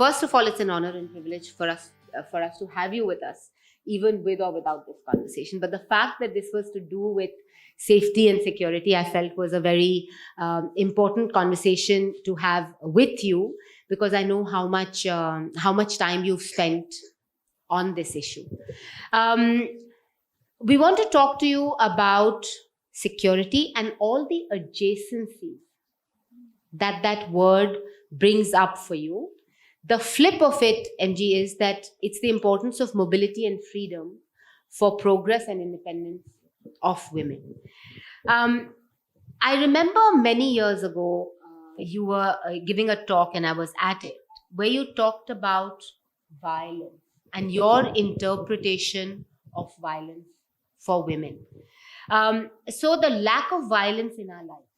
first of all, it's an honor and privilege for us to have you with us, even with or without this conversation. But the fact that this was to do with safety and security, I felt was a very important conversation to have with you, because I know how much time you've spent on this issue. We want to talk to you about security and all the adjacencies that word brings up for you. The flip of it, MG, is that it's the importance of mobility and freedom for progress and independence of women. I remember many years ago, you were giving a talk and I was at it, where you talked about violence and your interpretation of violence for women. So the lack of violence in our life,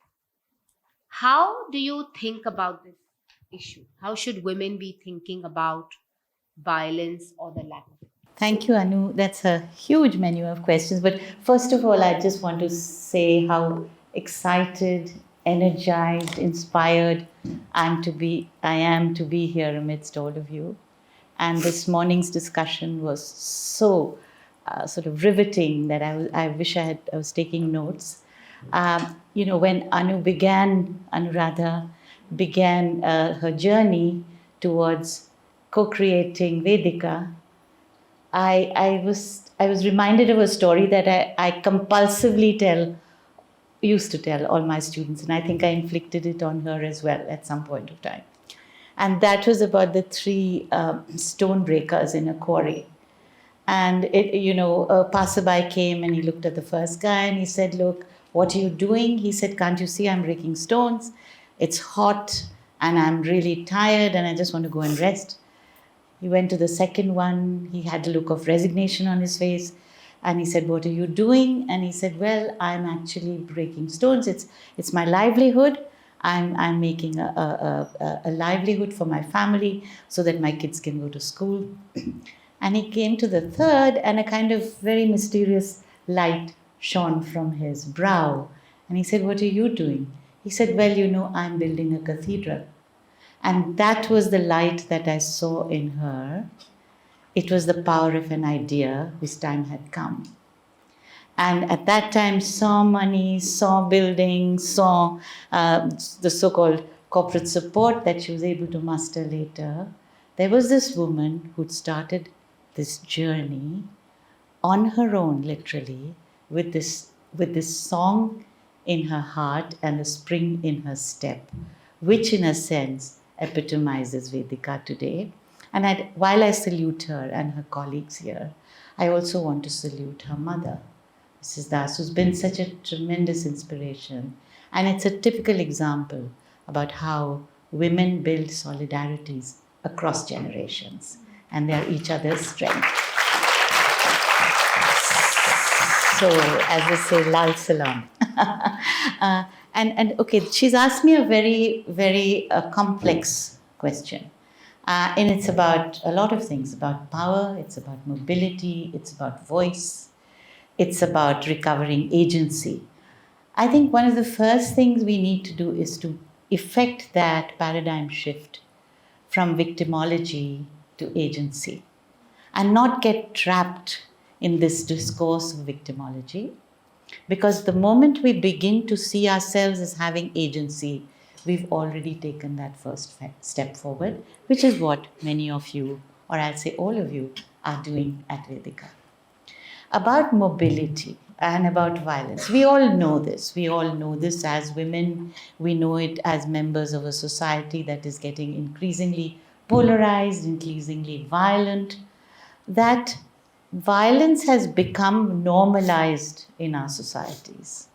how do you think about this issue? How should women be thinking about violence or the lack of it? Thank you, Anu. That's a huge menu of questions. But first of all, I just want to say how excited, energized, inspired I am to be here amidst all of you. And this morning's discussion was so sort of riveting that I wish I was taking notes. When Anuradha began her journey towards co-creating Vedica, I was reminded of a story that I compulsively used to tell all my students, and I think I inflicted it on her as well at some point of time. And that was about the 3 stone breakers in a quarry. And a passerby came and he looked at the first guy and he said, "Look, what are you doing?" He said, "Can't you see I'm breaking stones? It's hot and I'm really tired and I just want to go and rest." He went to the second one. He had a look of resignation on his face. And he said, "What are you doing?" And he said, "Well, I'm actually breaking stones. It's my livelihood. I'm making a livelihood for my family so that my kids can go to school." And he came to the third, and a kind of very mysterious light shone from his brow. And he said, "What are you doing?" He said, "Well, I'm building a cathedral." And that was the light that I saw in her. It was the power of an idea whose time had come. And at that time, saw money, saw buildings, saw the so-called corporate support that she was able to muster later. There was this woman who'd started this journey on her own, literally, with this song in her heart and a spring in her step, which in a sense epitomizes Vedica today. And while I salute her and her colleagues here, I also want to salute her mother, Mrs. Das, who's been such a tremendous inspiration. And it's a typical example about how women build solidarities across generations, and they're each other's strength. So, as they say, Lal Salam. And okay, she's asked me a very, very complex question. And it's about a lot of things, about power, it's about mobility, it's about voice, it's about recovering agency. I think one of the first things we need to do is to effect that paradigm shift from victimology to agency, and not get trapped in this discourse of victimology. Because the moment we begin to see ourselves as having agency, we've already taken that first step forward, which is what many of you, or I'll say all of you, are doing at Vedica. About mobility and about violence, we all know this. We all know this as women. We know it as members of a society that is getting increasingly polarized, increasingly violent, that violence has become normalized in our societies.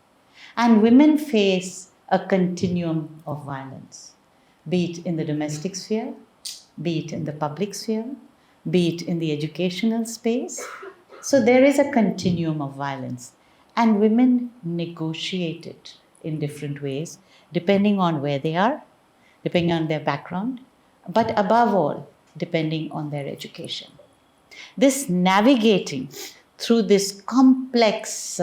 And women face a continuum of violence, be it in the domestic sphere, be it in the public sphere, be it in the educational space. So there is a continuum of violence, and women negotiate it in different ways, depending on where they are, depending on their background, but above all, depending on their education. This navigating through this complex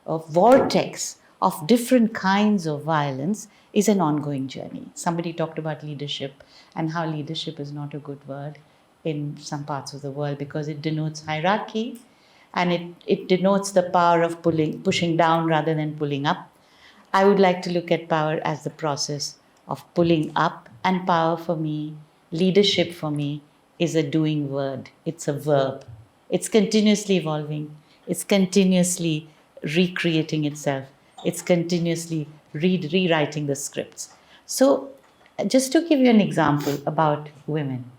vortex of different kinds of violence is an ongoing journey. Somebody talked about leadership and how leadership is not a good word in some parts of the world because it denotes hierarchy and it denotes the power of pushing down rather than pulling up. I would like to look at power as the process of pulling up, and power for me, leadership for me, is a doing word. It's a verb. It's continuously evolving, it's continuously recreating itself, it's continuously rewriting the scripts. So, just to give you an example about women,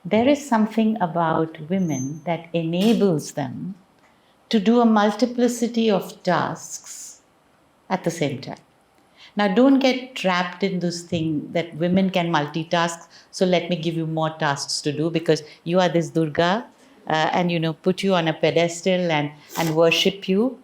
there is something about women that enables them to do a multiplicity of tasks at the same time. Now, don't get trapped in this thing that women can multitask. So let me give you more tasks to do because you are this Durga, and put you on a pedestal and worship you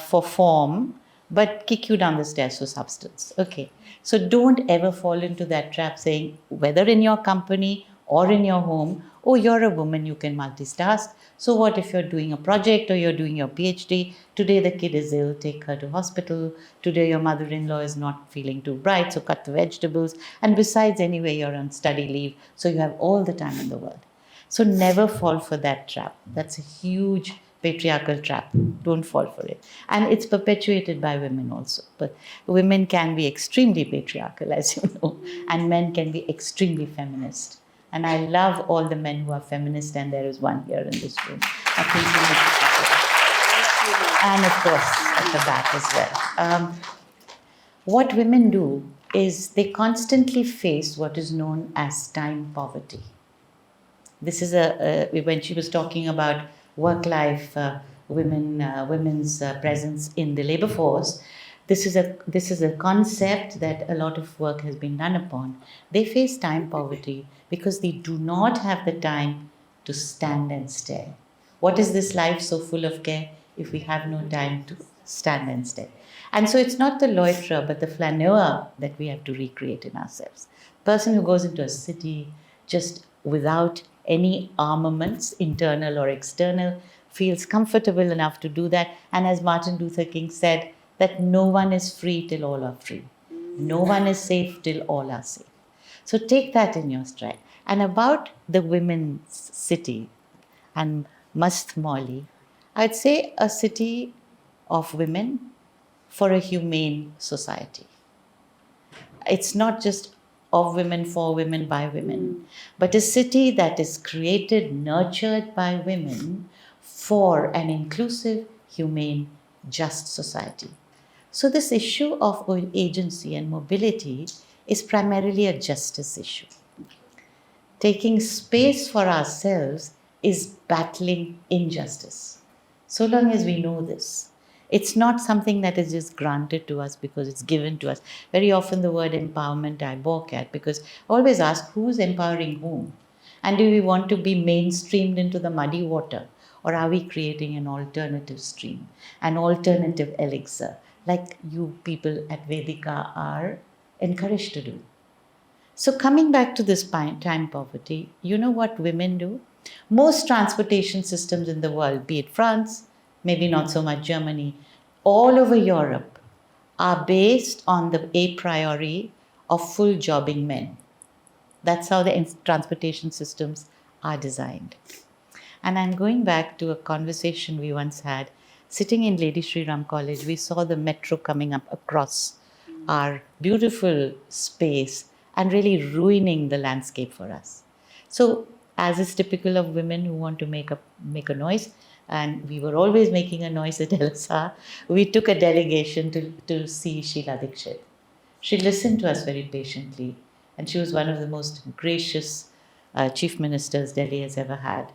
for form, but kick you down the stairs for substance. Okay. So don't ever fall into that trap saying, whether in your company or in your home, oh, you're a woman, you can multitask. So what if you're doing a project or you're doing your PhD? Today the kid is ill, take her to hospital. Today your mother-in-law is not feeling too bright, so cut the vegetables. And besides, anyway, you're on study leave, so you have all the time in the world. So never fall for that trap. That's a huge patriarchal trap. Don't fall for it. And it's perpetuated by women also. But women can be extremely patriarchal, as you know, and men can be extremely feminist. And I love all the men who are feminist, and there is one here in this room. I think we need to support. And of course, at the back as well. What women do is they constantly face what is known as time poverty. This is when she was talking about work-life women's presence in the labor force. This is a concept that a lot of work has been done upon. They face time poverty because they do not have the time to stand and stare. What is this life so full of care if we have no time to stand and stare? And so it's not the loiterer but the flaneur that we have to recreate in ourselves. Person who goes into a city just without any armaments, internal or external, feels comfortable enough to do that. And as Martin Luther King said, that no one is free till all are free. No one is safe till all are safe. So take that in your stride. And about the women's city and Mast Moli, I'd say a city of women for a humane society. It's not just of women, for women, by women, but a city that is created, nurtured by women for an inclusive, humane, just society. So this issue of agency and mobility is primarily a justice issue. Taking space for ourselves is battling injustice. So long as we know this, it's not something that is just granted to us because it's given to us. Very often the word empowerment I balk at because I always ask who's empowering whom? And do we want to be mainstreamed into the muddy water? Or are we creating an alternative stream, an alternative elixir, like you people at Vedica are encouraged to do? So coming back to this time poverty, you know what women do? Most transportation systems in the world, be it France, maybe not so much Germany, all over Europe, are based on the a priori of full jobbing men. That's how the transportation systems are designed. And I'm going back to a conversation we once had. Sitting in Lady Shri Ram College, we saw the metro coming up across our beautiful space and really ruining the landscape for us. So, as is typical of women who want to make a noise, and we were always making a noise at LSR, we took a delegation to see Sheila Dikshit. She listened to us very patiently, and she was one of the most gracious chief ministers Delhi has ever had.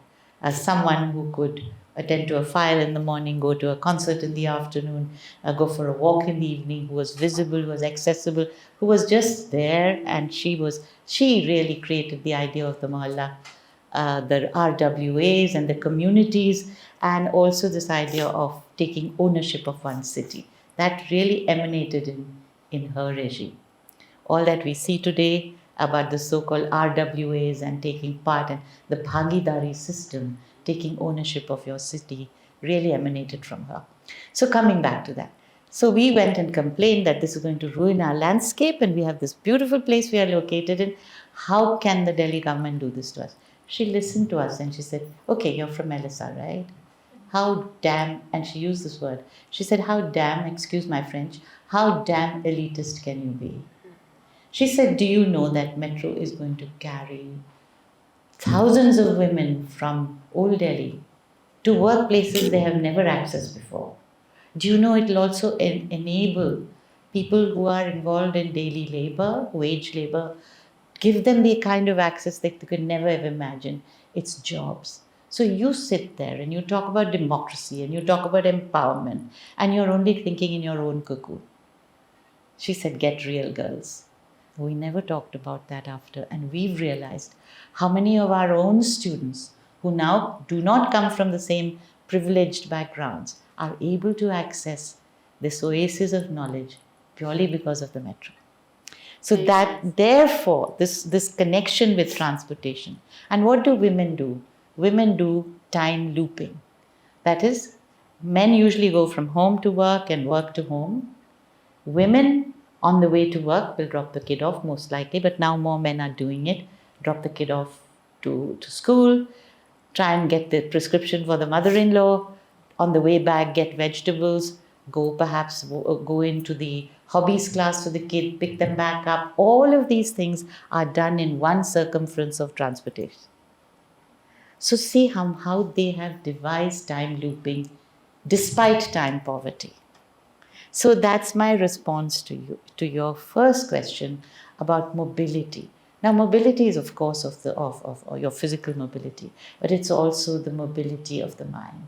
Someone who could attend to a file in the morning, go to a concert in the afternoon, go for a walk in the evening, who was visible, who was accessible, who was just there, and she really created the idea of the mohalla, the RWAs and the communities, and also this idea of taking ownership of one city. That really emanated in her regime. All that we see today about the so-called RWAs and taking part and the Bhagidari system, taking ownership of your city, really emanated from her. So coming back to that, So we went and complained that this is going to ruin our landscape and we have this beautiful place we are located in. How can the Delhi government do this to us? She listened to us and she said, okay, you're from LSR, right? How damn, and she used this word, she said, how damn, excuse my French, how damn elitist can you be? She said, do you know that Metro is going to carry thousands of women from Old Delhi to workplaces they have never accessed before? Do you know it will also enable people who are involved in daily labor, wage labor, give them the kind of access that they could never have imagined? It's jobs. So you sit there and you talk about democracy and you talk about empowerment and you're only thinking in your own cocoon. She said, get real, girls. We never talked about that after, and we've realized how many of our own students who now do not come from the same privileged backgrounds are able to access this oasis of knowledge purely because of the metro. So that, therefore, this connection with transportation. And what do women do? Women do time looping. That is, men usually go from home to work and work to home. Women on the way to work will drop the kid off most likely, but now more men are doing it. Drop the kid off to school, try and get the prescription for the mother-in-law. On the way back, get vegetables, go into the hobbies class for the kid, pick them back up. All of these things are done in one circumference of transportation. So see how they have devised time looping despite time poverty. So that's my response to you, to your first question about mobility. Now, mobility is, of course, of your physical mobility, but it's also the mobility of the mind.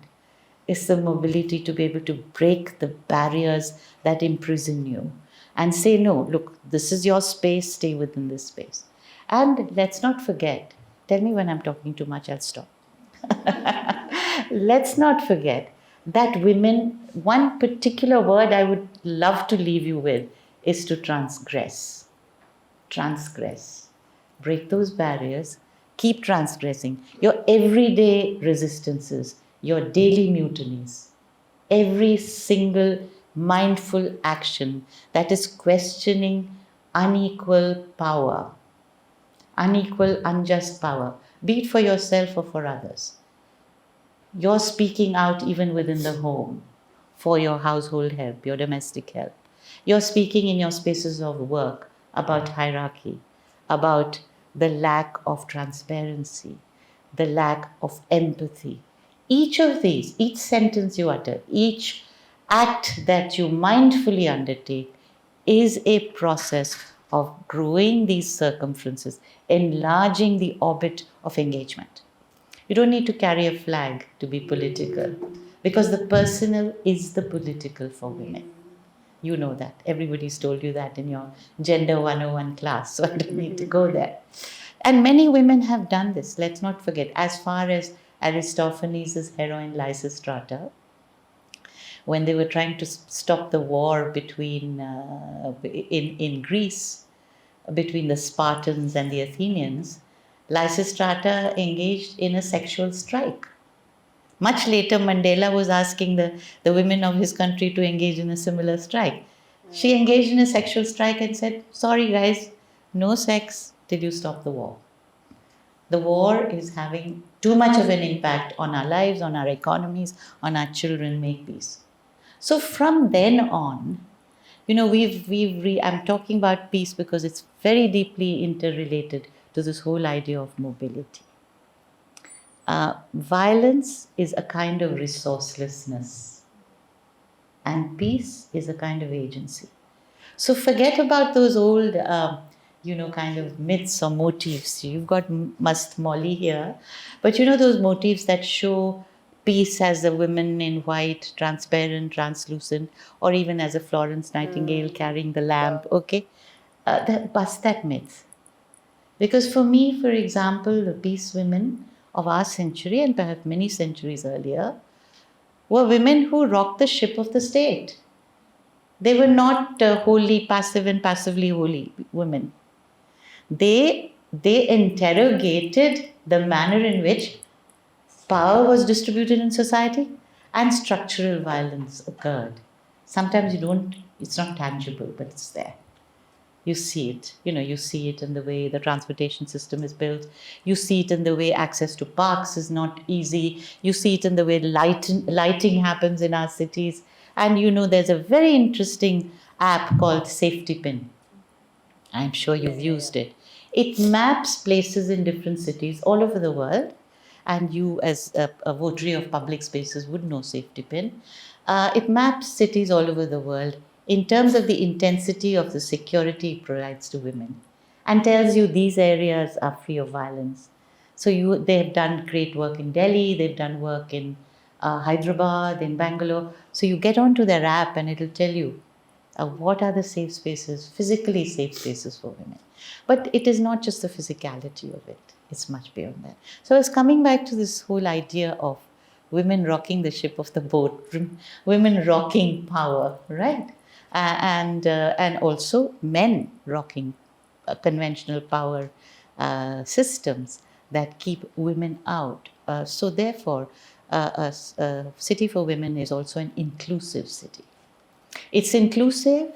It's the mobility to be able to break the barriers that imprison you and say, no, look, this is your space, stay within this space. And let's not forget, tell me when I'm talking too much, I'll stop. Let's not forget that women, one particular word I would love to leave you with is to transgress. Transgress. Break those barriers, keep transgressing. Your everyday resistances, your daily mutinies, every single mindful action that is questioning unequal power, unequal, unjust power, be it for yourself or for others. You're speaking out even within the home for your household help, your domestic help. You're speaking in your spaces of work about hierarchy, about the lack of transparency, the lack of empathy. Each of these, each sentence you utter, each act that you mindfully undertake is a process of growing these circumferences, enlarging the orbit of engagement. You don't need to carry a flag to be political because the personal is the political for women. You know that. Everybody's told you that in your Gender 101 class, so I don't need to go there. And many women have done this. Let's not forget, as far as Aristophanes' heroine Lysistrata, when they were trying to stop the war between in Greece, between the Spartans and the Athenians, Lysistrata engaged in a sexual strike. Much later, Mandela was asking the women of his country to engage in a similar strike. She engaged in a sexual strike and said, sorry guys, no sex till you stop the war. The war is having too much of an impact on our lives, on our economies, on our children, make peace. So from then on, you know, I'm talking about peace because it's very deeply interrelated to this whole idea of mobility. Violence is a kind of resourcelessness, and peace is a kind of agency. So forget about those old, kind of myths or motifs. You've got Mast Molly here, but you know those motifs that show peace as a woman in white, transparent, translucent, or even as a Florence Nightingale carrying the lamp, okay? Bust that myth. Because for me, for example, the peace women of our century and perhaps many centuries earlier were women who rocked the ship of the state. They were not wholly passive and passively holy women. They interrogated the manner in which power was distributed in society and structural violence occurred. Sometimes you don't, it's not tangible, but it's there. You see it. You see it in the way the transportation system is built. You see it in the way access to parks is not easy. You see it in the way lighting happens in our cities. And there's a very interesting app called Safety Pin. I'm sure you've used it. It maps places in different cities all over the world. And you, as a votary of public spaces, would know Safety Pin. It maps cities all over the world in terms of the intensity of the security it provides to women and tells you these areas are free of violence. So they have done great work in Delhi, they've done work in Hyderabad, in Bangalore. So you get onto their app and it'll tell you what are the safe spaces, physically safe spaces for women. But it is not just the physicality of it, it's much beyond that. So it's coming back to this whole idea of women rocking the ship of the boat, women rocking power, right? And also men rocking conventional power systems that keep women out. So therefore, a city for women is also an inclusive city. It's inclusive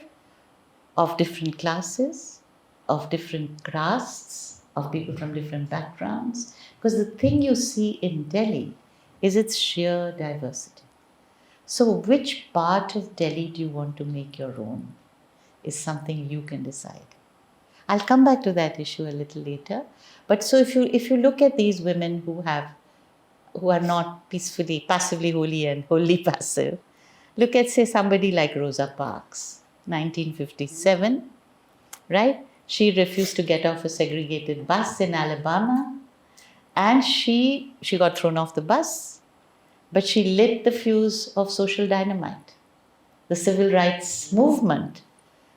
of different classes, of different castes, of people from different backgrounds. Because the thing you see in Delhi is its sheer diversity. So, which part of Delhi do you want to make your own is something you can decide. I'll come back to that issue a little later. But so if you look at these women who are not passively holy and wholly passive, look at, say, somebody like Rosa Parks, 1957, right? She refused to get off a segregated bus in Alabama, and she got thrown off the bus, but she lit the fuse of social dynamite. The civil rights movement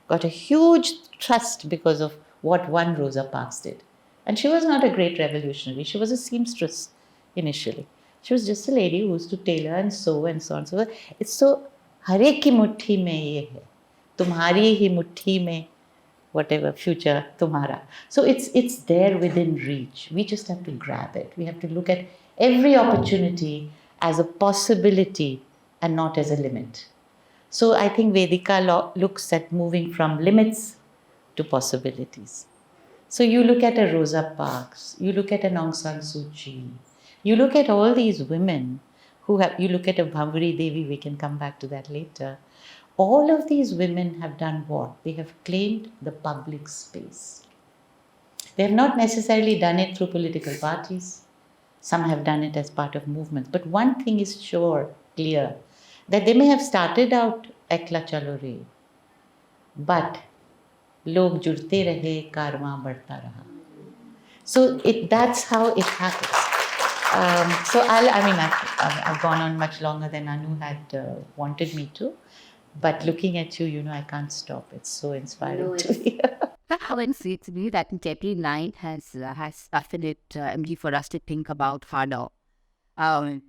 got a huge thrust because of what one Rosa Parks did. And she was not a great revolutionary. She was a seamstress initially. She was just a lady who used to tailor and sew and so on and so forth. It's so, हरे की मुट्ठी में ये है, तुम्हारी ही मुट्ठी में whatever future tumhara. So it's there within reach. We just have to grab it. We have to look at every opportunity as a possibility and not as a limit. So I think Vedika looks at moving from limits to possibilities. So you look at a Rosa Parks, you look at an Aung San Suu Kyi, you look at all these women you look at a Bhavari Devi, we can come back to that later. All of these women have done what? They have claimed the public space. They have not necessarily done it through political parties. Some have done it as part of movements. But one thing is clear, that they may have started out Ekla Chalo Re, but log judte rahe, karma badhta raha. So that's how it happens. I've gone on much longer than Anu had wanted me to. But looking at you, I can't stop. It's so inspiring to hear. How insights me that every line has suffered it, MD, for us to think about harder. But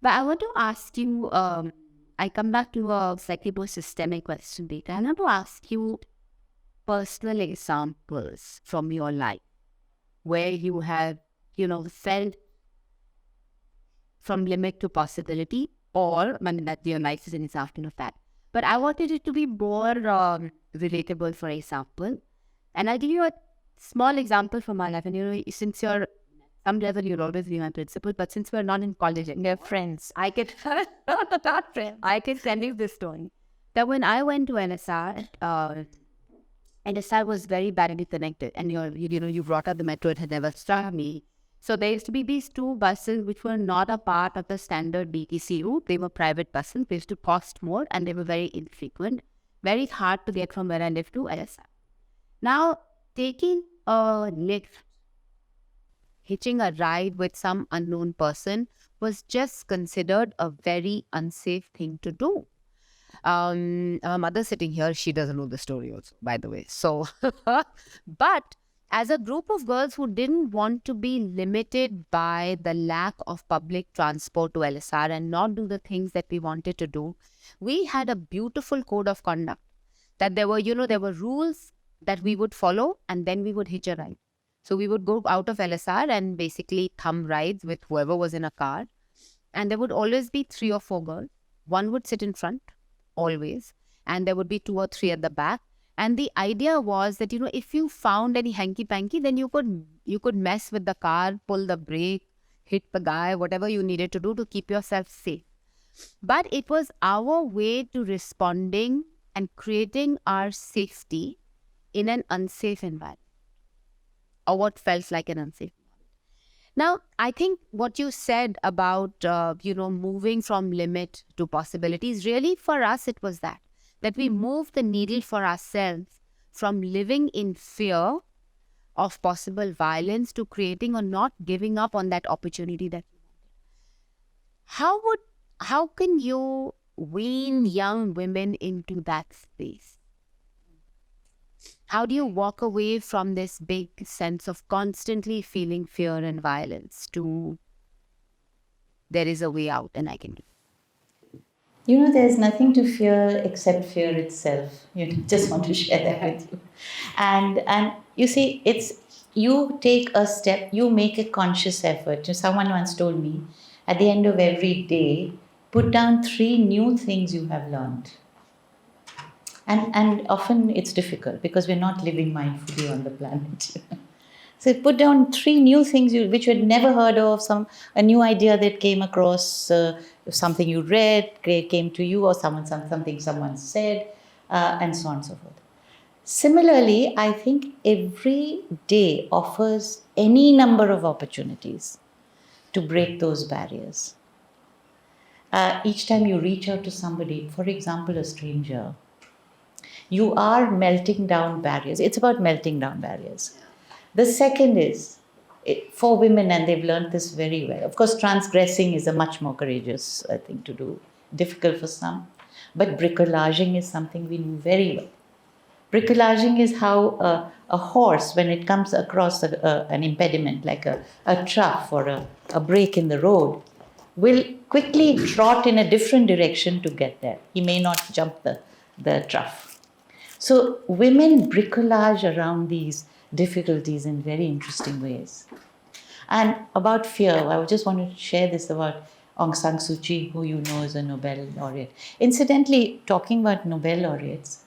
I want to ask you, I come back to a slightly more systemic question later. I want to ask you personal examples from your life where you have, felt from limit to possibility, or that your life is an example of that. But I wanted it to be more relatable, for example. And I'll give you a small example from my life. And since you're some level, you'll always be my principal. But since we're not in college and we're friends, I can I can tell you this story. That when I went to LSR, LSR was very badly connected. And you brought up the metro; it had never struck me. So there used to be these two buses which were not a part of the standard BTC route. They were private buses. They used to cost more and they were very infrequent. Very hard to get from where I live to LSR. Now, taking a lift, hitching a ride with some unknown person was just considered a very unsafe thing to do. My mother sitting here, she doesn't know the story also, by the way. So, but as a group of girls who didn't want to be limited by the lack of public transport to LSR and not do the things that we wanted to do, we had a beautiful code of conduct that there were rules that we would follow, and then we would hitch a ride. So we would go out of LSR and basically thumb rides with whoever was in a car. And there would always be 3 or 4 girls. One would sit in front, always. And there would be 2 or 3 at the back. And the idea was that, if you found any hanky-panky, then you could mess with the car, pull the brake, hit the guy, whatever you needed to do to keep yourself safe. But it was our way to responding and creating our safety in an unsafe environment, or what felt like an unsafe environment. Now, I think what you said about, moving from limit to possibilities, really for us, it was that we moved the needle for ourselves from living in fear of possible violence to creating or not giving up on that opportunity that we wanted. How can you wean young women into that space? How do you walk away from this big sense of constantly feeling fear and violence to there is a way out and I can do it? There's nothing to fear except fear itself. Just want to share that with you. And you see, it's you take a step, you make a conscious effort. Someone once told me, at the end of every day, put down 3 new things you have learned. And often it's difficult because we're not living mindfully on the planet. So put down 3 new things which you had never heard of, a new idea that came across, something you read, came to you, or something someone said, and so on and so forth. Similarly, I think every day offers any number of opportunities to break those barriers. Each time you reach out to somebody, for example, a stranger, you are melting down barriers. It's about melting down barriers. The second is, for women, and they've learned this very well. Of course, transgressing is a much more courageous thing to do, difficult for some. But bricolaging is something we know very well. Bricolaging is how a horse, when it comes across an impediment, like a trough or a break in the road, will quickly trot in a different direction to get there. He may not jump the trough. So women bricolage around these difficulties in very interesting ways. And about fear, I just wanted to share this about Aung San Suu Kyi, who you know is a Nobel laureate. Incidentally, talking about Nobel laureates,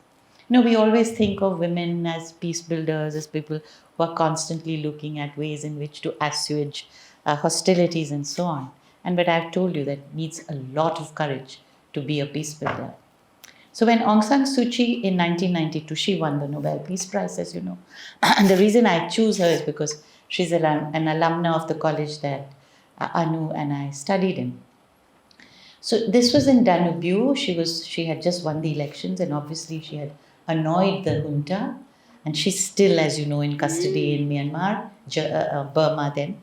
we always think of women as peace builders, as people who are constantly looking at ways in which to assuage hostilities and so on. But I've told you that it needs a lot of courage to be a peace builder. So when Aung San Suu Kyi in 1992, she won the Nobel Peace Prize, as you know. And the reason I choose her is because she's an alumna of the college that Anu and I studied in. So this was in Danube. She had just won the elections, and obviously she had annoyed the junta. And she's still, as you know, in custody in Myanmar, Burma then.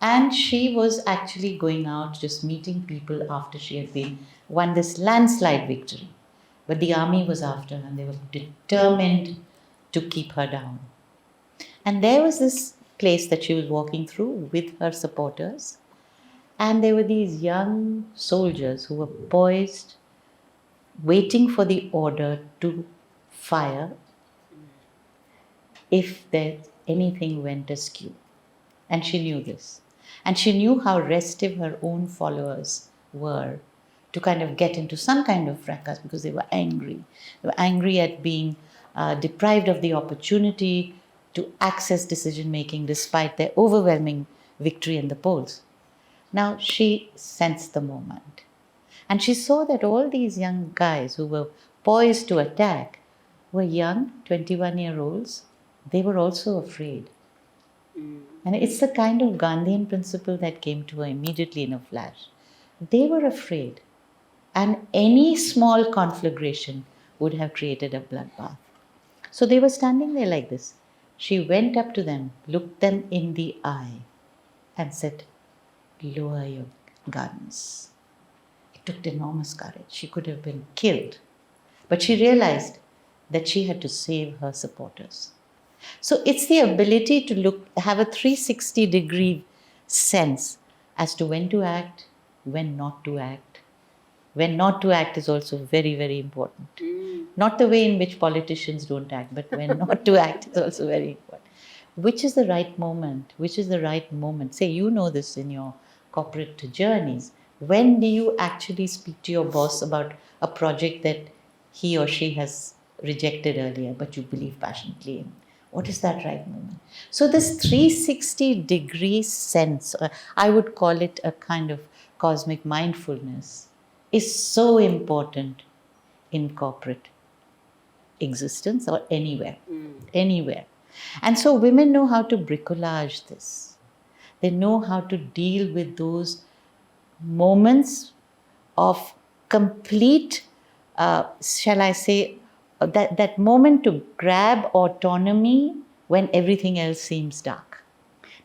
And she was actually going out, just meeting people after she had won this landslide victory. But the army was after her, and they were determined to keep her down. And there was this place that she was walking through with her supporters. And there were these young soldiers who were poised, waiting for the order to fire if anything went askew. And she knew this. And she knew how restive her own followers were to kind of get into some kind of fracas because they were angry. They were angry at being deprived of the opportunity to access decision making despite their overwhelming victory in the polls. Now she sensed the moment. And she saw that all these young guys who were poised to attack were young, 21-year-olds. They were also afraid. And it's the kind of Gandhian principle that came to her immediately in a flash. They were afraid. And any small conflagration would have created a bloodbath. So they were standing there like this. She went up to them, looked them in the eye, and said, "Lower your guns." It took enormous courage. She could have been killed. But she realized that she had to save her supporters. So it's the ability to have a 360-degree sense as to when to act, when not to act. When not to act is also very, very important. Not the way in which politicians don't act, but when not to act is also very important. Which is the right moment? Which is the right moment? Say, you know this in your corporate journeys. When do you actually speak to your boss about a project that he or she has rejected earlier, but you believe passionately in. What is that right moment? So this 360-degree sense, I would call it a kind of cosmic mindfulness, is so important in corporate existence or anywhere. Anywhere. And so women know how to bricolage this. They know how to deal with those moments of complete, shall I say, that moment to grab autonomy when everything else seems dark.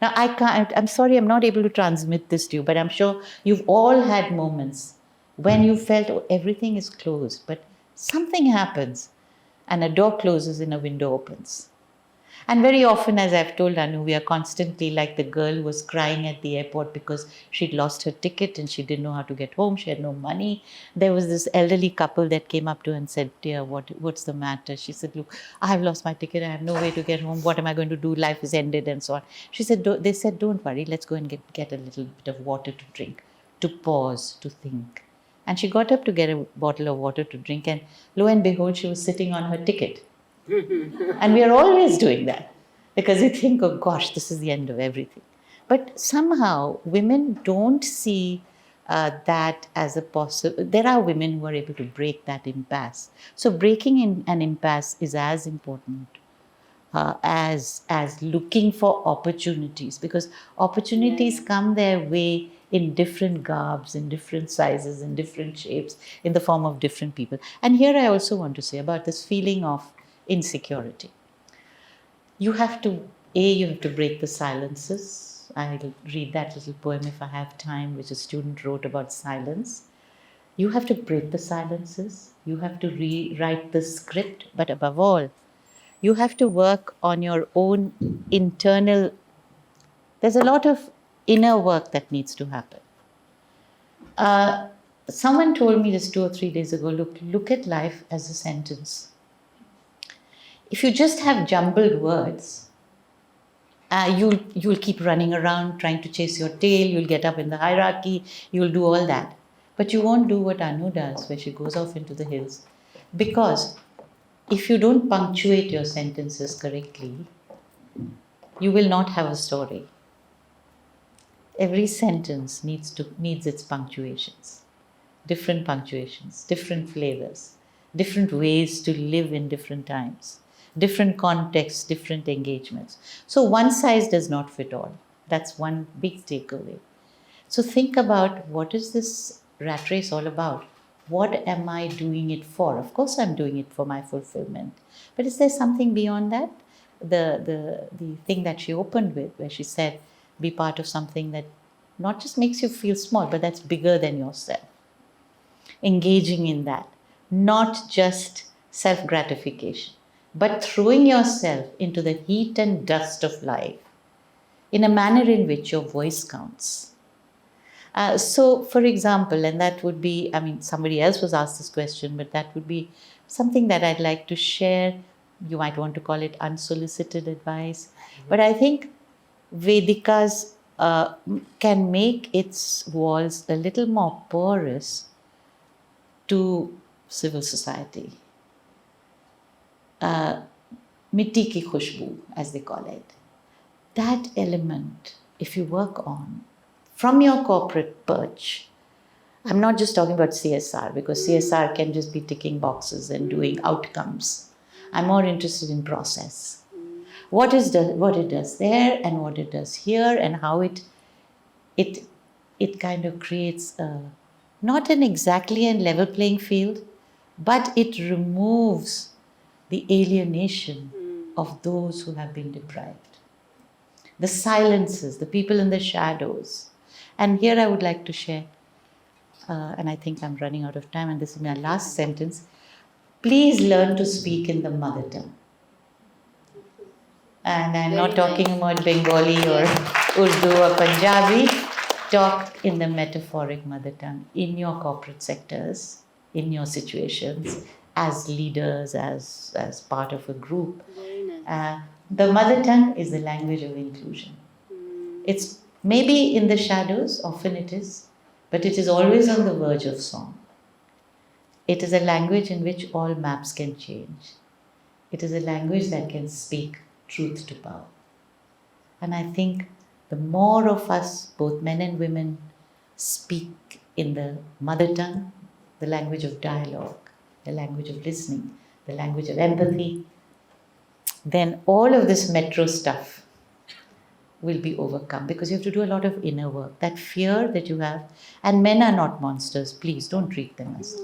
Now, I'm sorry, I'm not able to transmit this to you, but I'm sure you've all had moments when you felt, oh, everything is closed, but something happens and a door closes and a window opens. And very often, as I've told Anu, we are constantly like the girl who was crying at the airport because she'd lost her ticket and she didn't know how to get home. She had no money. There was this elderly couple that came up to her and said, "Dear, what's the matter?" She said, "Look, I have lost my ticket. I have no way to get home. What am I going to do? Life is ended," and so on. She said, they said, "Don't worry. Let's go and get a little bit of water to drink, to pause, to think." And she got up to get a bottle of water to drink, and lo and behold, she was sitting on her ticket. And we are always doing that because we think, oh gosh, this is the end of everything. But somehow women don't see that as a possible. There are women who are able to break that impasse. So breaking in an impasse is as important as looking for opportunities, because opportunities come their way in different garbs, in different sizes, in different shapes, in the form of different people. And here I also want to say about this feeling of insecurity. You have to break the silences. I'll read that little poem if I have time, which a student wrote about silence. You have to break the silences. You have to rewrite the script. But above all, you have to work on your own internal. There's a lot of inner work that needs to happen. Someone told me this 2 or 3 days ago, look at life as a sentence. If you just have jumbled words, you'll keep running around trying to chase your tail, you'll get up in the hierarchy, you'll do all that. But you won't do what Anu does, where she goes off into the hills. Because if you don't punctuate your sentences correctly, you will not have a story. Every sentence needs its punctuations, different flavors, different ways to live in different times, different contexts, different engagements. So one size does not fit all. That's one big takeaway. So think about, what is this rat race all about? What am I doing it for? Of course, I'm doing it for my fulfillment. But is there something beyond that? The thing that she opened with, where she said, be part of something that not just makes you feel small, but that's bigger than yourself. Engaging in that, not just self-gratification, but throwing yourself into the heat and dust of life in a manner in which your voice counts. So, for example, and that would be, somebody else was asked this question, but that would be something that I'd like to share. You might want to call it unsolicited advice. But I think Vedica's can make its walls a little more porous to civil society. Mitti ki khushboo, as they call it. That element, if you work on, from your corporate perch, I'm not just talking about CSR, because CSR can just be ticking boxes and doing outcomes. I'm more interested in process. What it does there and what it does here, and how it kind of creates not an exactly and level playing field, but it removes the alienation of those who have been deprived. The silences, the people in the shadows. And here I would like to share, and I think I'm running out of time, and this is my last sentence. Please learn to speak in the mother tongue. And I'm not talking about Bengali or Urdu or Punjabi. Talk in the metaphoric mother tongue in your corporate sectors, in your situations, as leaders, as part of a group. The mother tongue is the language of inclusion. It's maybe in the shadows, often it is, but it is always on the verge of song. It is a language in which all maps can change. It is a language that can speak truth to power. And I think the more of us, both men and women, speak in the mother tongue, the language of dialogue, the language of listening, the language of empathy, then all of this metro stuff will be overcome, because you have to do a lot of inner work. That fear that you have, and men are not monsters, please don't treat them as.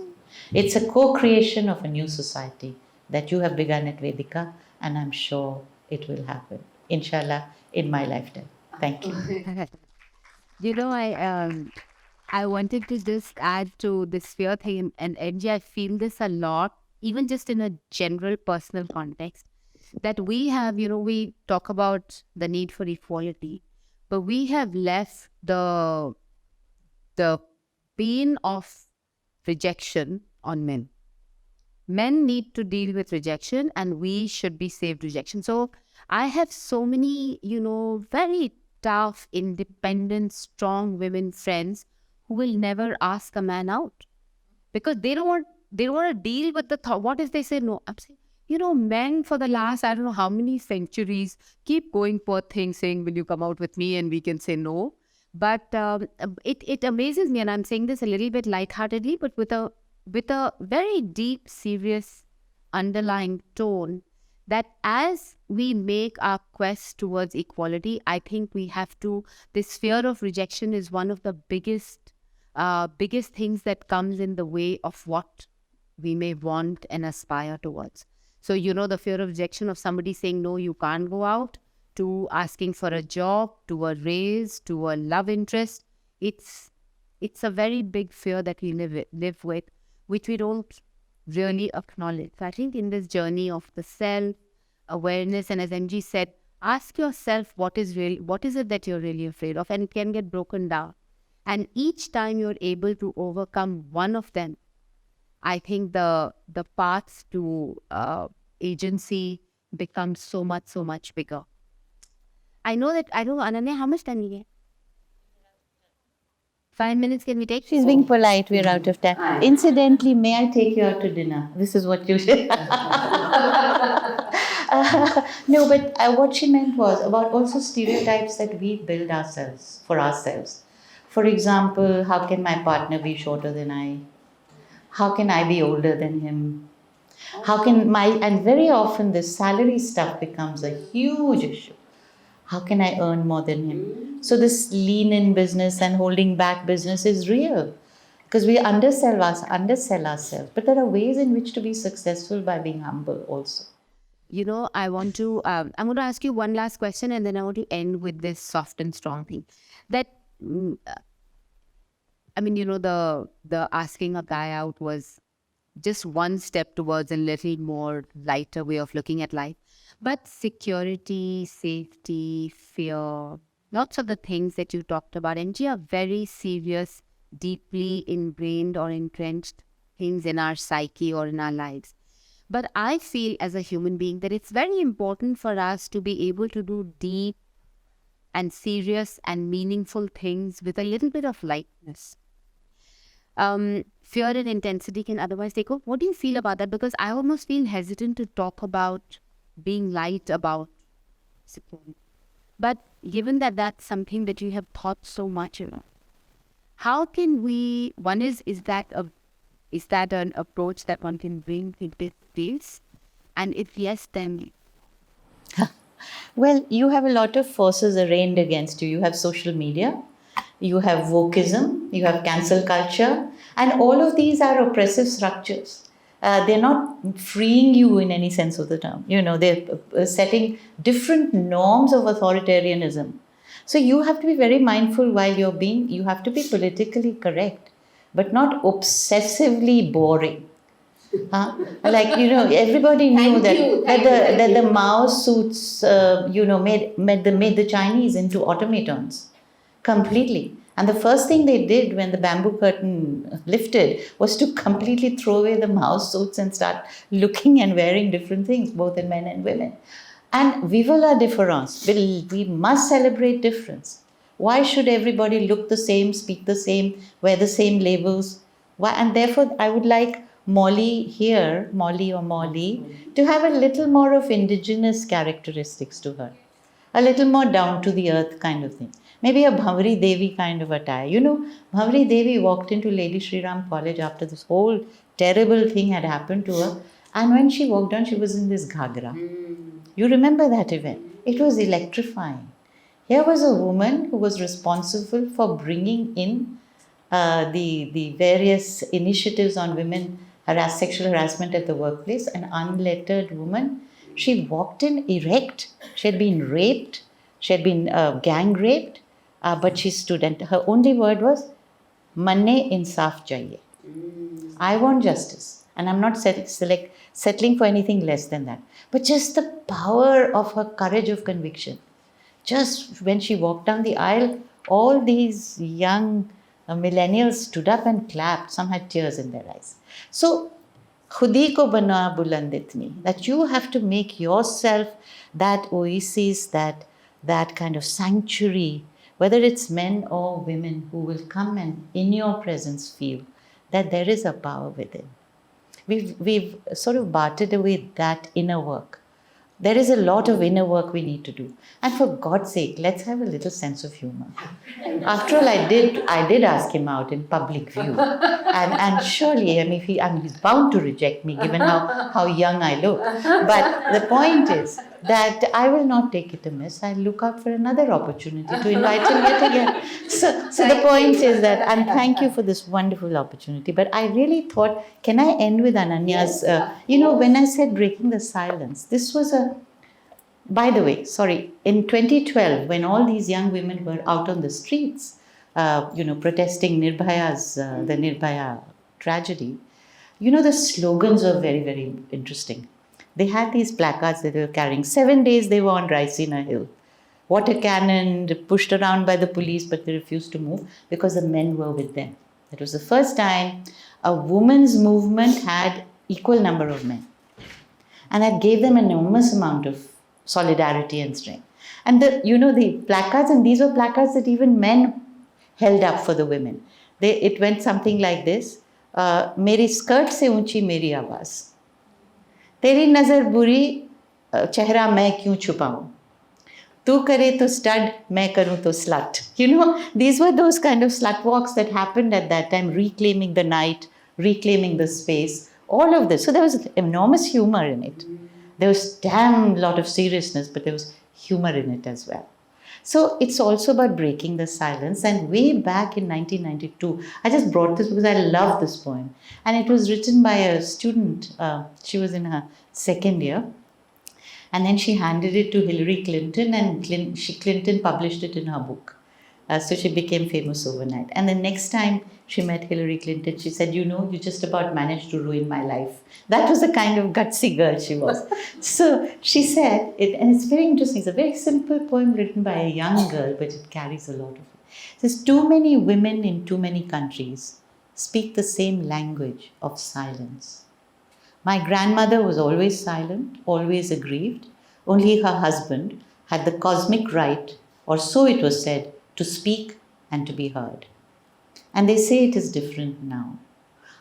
It's a co-creation of a new society that you have begun at Vedica, and I'm sure it will happen, inshallah, in my lifetime. Thank you. You know, I wanted to just add to this fear thing, and NG, I feel this a lot, even just in a general personal context, that we have, we talk about the need for equality, but we have left the pain of rejection on men. Men need to deal with rejection, and we should be saved rejection. So I have so many, very tough, independent, strong women friends who will never ask a man out because they don't want to deal with the thought. What if they say no? I'm saying, men for the last, I don't know how many centuries keep going, poor thing, saying, will you come out with me? And we can say no. But it amazes me, and I'm saying this a little bit lightheartedly, but with a very deep, serious underlying tone, that as we make our quest towards equality, I think we have to, this fear of rejection is one of the biggest things that comes in the way of what we may want and aspire towards. So, the fear of rejection of somebody saying, no, you can't go out, to asking for a job, to a raise, to a love interest. It's a very big fear that we live with, which we don't really acknowledge. So I think in this journey of the self-awareness, and as MG said, ask yourself what is it that you're really afraid of, and it can get broken down. And each time you're able to overcome one of them, I think the path to agency becomes so much bigger. I know, Ananya, how much time you get? 5 minutes, can we take? She's being polite, we're out of time. Incidentally, may I take you out to dinner? This is what you said. No, but what she meant was about also stereotypes that we build ourselves, for ourselves. For example, how can my partner be shorter than I? How can I be older than him? And very often this salary stuff becomes a huge issue. How can I earn more than him? So this lean-in business and holding back business is real, because we undersell ourselves. But there are ways in which to be successful by being humble also. I want to, I'm going to ask you one last question, and then I want to end with this soft and strong thing. That, the asking a guy out was just one step towards a little more lighter way of looking at life. But security, safety, fear, lots of the things that you talked about, NG, are very serious, deeply ingrained or entrenched things in our psyche or in our lives. But I feel as a human being that it's very important for us to be able to do deep and serious and meaningful things with a little bit of lightness. Fear and intensity can otherwise take over. What do you feel about that? Because I almost feel hesitant to talk about being light about security. But given that that's something that you have thought so much about, how can we, one is that an approach that one can bring to this space? And if yes, then... Well, you have a lot of forces arraigned against you. You have social media, you have wokeism, you have cancel culture, and all of these are oppressive structures. They're not freeing you in any sense of the term. They're setting different norms of authoritarianism. So you have to be very mindful while you have to be politically correct, but not obsessively boring. Everybody knew that the Mao suits, made the Chinese into automatons completely. And the first thing they did when the bamboo curtain lifted was to completely throw away the Mao suits and start looking and wearing different things, both in men and women. And vive la différence. We must celebrate difference. Why should everybody look the same, speak the same, wear the same labels? Why? And therefore, I would like Molly here, Molly or Molly, to have a little more of indigenous characteristics to her, a little more down to the earth kind of thing. Maybe a Bhavari Devi kind of attire. You know, Bhavari Devi walked into Lady Shri Ram College after this whole terrible thing had happened to her. And when she walked down, she was in this ghagra. You remember that event? It was electrifying. Here was a woman who was responsible for bringing in the various initiatives on women sexual harassment at the workplace, an unlettered woman. She walked in erect. She had been raped. She had been gang raped, but she stood, and her only word was, "Manne insaf chahiye." I want justice, and I'm not settling for anything less than that. But just the power of her courage of conviction. Just when she walked down the aisle, all these young millennials stood up and clapped. Some had tears in their eyes. So, khudi ko bana buland itni, that you have to make yourself that oasis, that kind of sanctuary, whether it's men or women who will come and in your presence feel that there is a power within. We've sort of bartered away that inner work. There is a lot of inner work we need to do. And for God's sake, let's have a little sense of humor. After all, I did ask him out in public view. And surely, I mean, he's bound to reject me given how young I look. But the point is that I will not take it amiss. I'll look out for another opportunity to invite him yet again. So the point is that, and thank you for this wonderful opportunity. But I really thought, can I end with Ananya's, when I said breaking the silence, this was by the way, in 2012, when all these young women were out on the streets, protesting the Nirbhaya tragedy, the slogans were very, very interesting. They had these placards that they were carrying. 7 days they were on Raisina Hill. Water cannon, pushed around by the police, but they refused to move because the men were with them. It was the first time a women's movement had equal number of men. And that gave them an enormous amount of solidarity and strength. And the placards, and these were placards that even men held up for the women. It went something like this: "Meri skirt se unchi meri awaaz. Teri nazar buri, chehra main kyun chupaऊं. Tu kare to stud, main karun to slut." These were those kind of slut walks that happened at that time, reclaiming the night, reclaiming the space, all of this. So there was enormous humor in it. There was damn lot of seriousness, but there was humor in it as well. So it's also about breaking the silence. And way back in 1992, I just brought this because I love this poem. And it was written by a student. She was in her second year. And then she handed it to Hillary Clinton, and Clinton published it in her book. So she became famous overnight. And the next time she met Hillary Clinton, she said, "You just about managed to ruin my life." That was the kind of gutsy girl she was. So she said, and it's very interesting, it's a very simple poem written by a young girl, but it carries a lot of it. It says, "Too many women in too many countries speak the same language of silence. My grandmother was always silent, always aggrieved. Only her husband had the cosmic right, or so it was said, to speak and to be heard. And they say it is different now.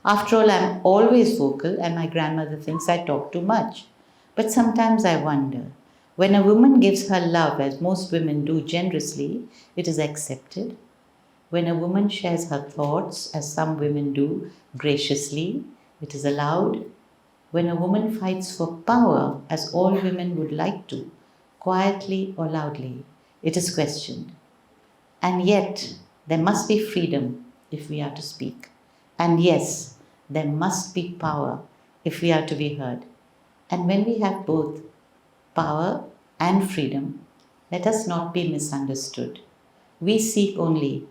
After all, I'm always vocal, and my grandmother thinks I talk too much. But sometimes I wonder, when a woman gives her love, as most women do generously, it is accepted. When a woman shares her thoughts, as some women do, graciously, it is allowed. When a woman fights for power, as all women would like to, quietly or loudly, it is questioned. And yet, there must be freedom if we are to speak. And yes, there must be power if we are to be heard. And when we have both power and freedom, let us not be misunderstood. We seek only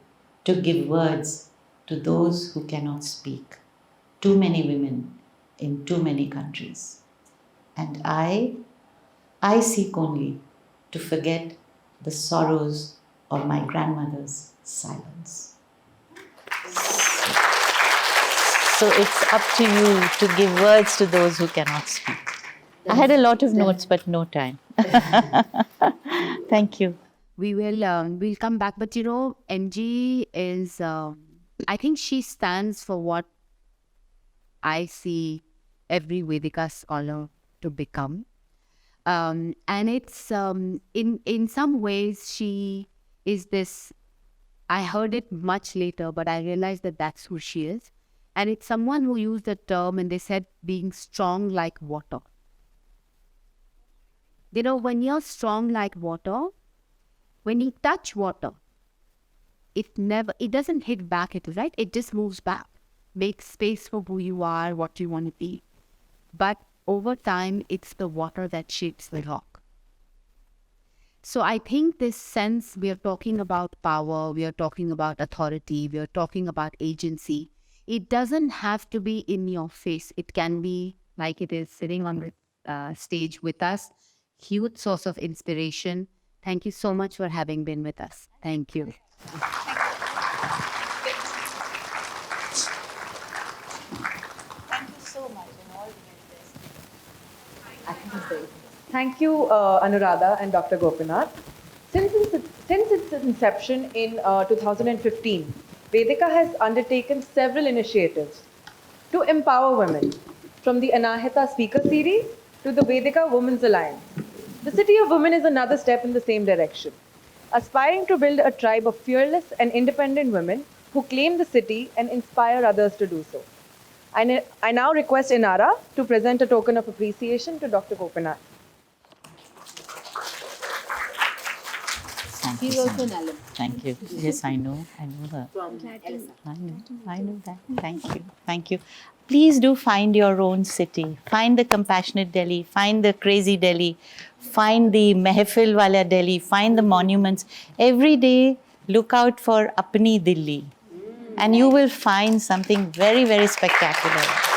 to give words to those who cannot speak. Too many women in too many countries. And I seek only to forget the sorrows of my grandmother's silence." So it's up to you to give words to those who cannot speak. I had a lot of notes, but no time. Thank you. We'll come back, but MG is, I think she stands for what I see every Vedica scholar to become. And it's in some ways she is this. I heard it much later, but I realized that that's who she is. And it's someone who used the term and they said being strong like water. You know, when you're strong like water, when you touch water, it doesn't hit back at you, right? It just moves back, makes space for who you are, what you want to be. But over time, it's the water that shapes the rock. So I think this sense, we are talking about power, we are talking about authority, we are talking about agency. It doesn't have to be in your face. It can be like it is sitting on the stage with us. Huge source of inspiration. Thank you so much for having been with us. Thank you. Thank you so much and all the best. Thank you, Anuradha and Dr. Gopinath. Since its inception in 2015, Vedica has undertaken several initiatives to empower women, from the Anahita Speaker Series to the Vedica Women's Alliance. The City of Women is another step in the same direction, aspiring to build a tribe of fearless and independent women who claim the city and inspire others to do so. I now request Inara to present a token of appreciation to Dr. Gopinath. Thank He's you so also much. an alum. Thank you. Yes, I know her. From LSR. I know that. Thank you. Please do find your own city. Find the compassionate Delhi. Find the crazy Delhi. Find the mehfil wala Delhi. Find the monuments. Every day, look out for Apni Delhi. And you will find something very, very spectacular.